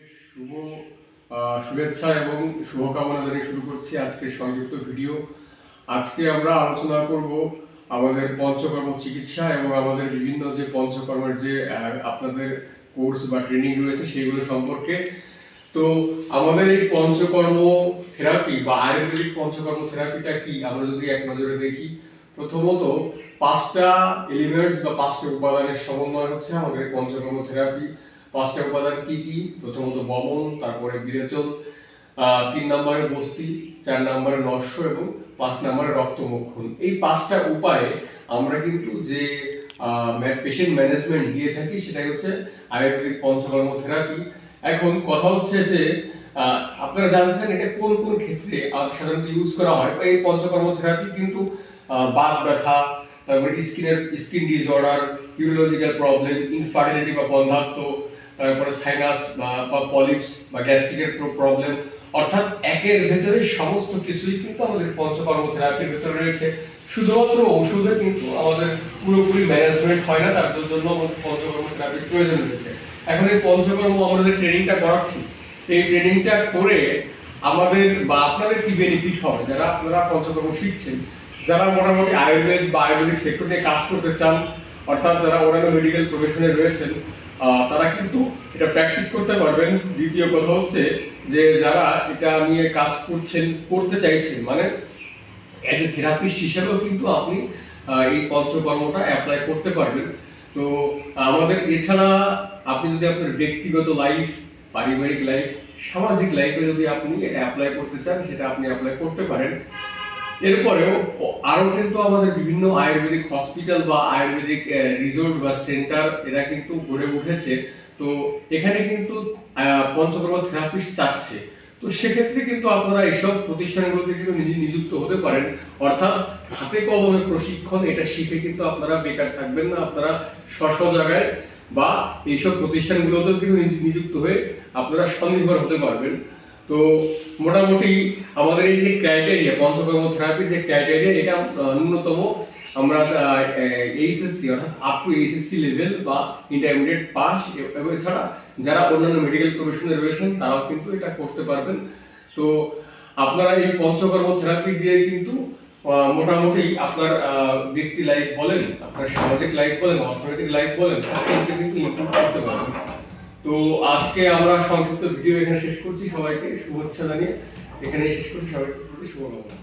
শুভ শুভেচ্ছা এবং শুভকামনা জানিয়ে শুরু করছি আজকের সংক্ষিপ্ত ভিডিও। আজকে আমরা আলোচনা করব আমাদের পঞ্চকর্ম চিকিৎসা এবং আমাদের বিভিন্ন যে পঞ্চকর্মের যে আপনাদের কোর্স বা ট্রেনিং রয়েছে সেগুলো সম্পর্কে। তো আমাদের এই পঞ্চকর্ম থেরাপি বা আয়ুর্বেদিক পঞ্চকর্ম থেরাপিটা কি আমরা যদি এক নজরে দেখি, প্রথমত 5টা এলিমেন্টস বা 5টা উপাদানের সমন্বয় হচ্ছে আমাদের পঞ্চকর্ম থেরাপি। 5টা উপাদান কি কি? প্রথমত বমন, তারপরে বিরেচন, 3 নম্বরে বস্তি, 4 নম্বরে নস্য এবং 5 নম্বরে রক্তমোক্ষণ। এই 5টা উপায়ে আমরা কিন্তু যে পেশেন্ট ম্যানেজমেন্ট দিয়ে থাকি সেটাই হচ্ছে আয়ুর্বেদিক পঞ্চকর্ম থেরাপি। এখন কথা হচ্ছে যে আপনারা জানতেছেন এটা কোন কোন ক্ষেত্রে সাধারণত ইউজ করা হয়। এই পঞ্চকর্ম থেরাপি কিন্তু বাত ব্যথা, তারপরে skin disorder, urological problem, infertility বা বন্ধ্যাত্ব, তারপরে সাইনাস বা পলিপস বা গ্যাস্ট্রিকের প্রবলেম, অর্থাৎ একের ভেতরে সমস্ত কিছুই কিন্তু আমাদের পঞ্চকর্ম থেরাপির ভেতরে রয়েছে। শুধুমাত্র ওষুধে কিন্তু আমাদের পুরোপুরি ম্যানেজমেন্ট হয় না, তার জন্য আমাদের পঞ্চকর্ম থেরাপির প্রয়োজন রয়েছে। এখন এই পঞ্চকর্ম আমরা যে ট্রেনিংটা করাচ্ছি, এই ট্রেনিংটা করে আমাদের বা আপনাদের কি বেনিফিট হবে যারা আপনারা পঞ্চকর্ম শিখছেন, যারা মোটামুটি আয়ুর্বেদ বা আয়ুর্বেদিক সেক্টর নিয়ে কাজ করতে চান, অর্থাৎ যারা অন্যান্য মেডিকেল প্রফেশনে রয়েছেন, তারা কিন্তু এটা প্র্যাকটিস করতে পারবেন। দ্বিতীয় কথা হচ্ছে যে যারা এটা নিয়ে কাজ করতে চাইছেন, মানে অ্যাজ এ থেরাপিস্ট হিসেবেও কিন্তু আপনি এই পঞ্চকর্মটা অ্যাপ্লাই করতে পারবেন। তো আমাদের এছাড়া আপনি যদি আপনার ব্যক্তিগত লাইফ, পারিবারিক লাইফ, সামাজিক লাইফে যদি আপনি এটা অ্যাপ্লাই করতে চান, সেটা আপনি অ্যাপ্লাই করতে পারেন। এরপরেও আরো কিন্তু আমাদের বিভিন্ন আয়ুর্বেদিক হসপিটাল বা আয়ুর্বেদিক রিসোর্ট বা সেন্টার এরা কিন্তু গড়ে উঠেছে। তো এখানে কিন্তু পঞ্চকর্ম থেরাপিস্ট চাচ্ছে। তো সেক্ষেত্রে কিন্তু আপনারা এইসব প্রতিষ্ঠানগুলোতে কিন্তু নিযুক্ত হতে পারেন। অর্থাৎ হাতে কলমে প্রশিক্ষণ, এটা শিখে কিন্তু আপনারা বেকার থাকবেন না। আপনারা স্ব জায়গায় বা এইসব প্রতিষ্ঠানগুলোতেও কিন্তু নিযুক্ত হয়ে আপনারা স্বনির্ভর হতে পারবেন। তো মোটামুটি আমাদের এই যে ক্রাইটেরিয়া, পঞ্চকর্ম থেরাপির যে ক্রাইটেরিয়া, এটা ন্যূনতম আমরা এইচএসসি অর্থাৎ আপ টু এইচএসসি লেভেল বা ইন্টারমিডিয়েট পাস, এবং এছাড়া যারা অন্যান্য মেডিকেল প্রফেশনে রয়েছেন তারাও কিন্তু এটা করতে পারবেন। তো আপনারা এই পঞ্চকর্ম থেরাপি দিয়ে কিন্তু মোটামুটি আপনার ব্যক্তি লাইফ বলেন, আপনার সামাজিক লাইফ বলেন, অর্থনৈতিক লাইফ বলেন, সব কিছু কিন্তু ইমপ্রুভ করতে পারবেন। তো আজকে আমরা সংক্ষিপ্ত ভিডিও এখানে শেষ করছি। সবাইকে শুভেচ্ছা জানিয়ে এখানে শেষ করছি। সবাইকে শুভকামনা।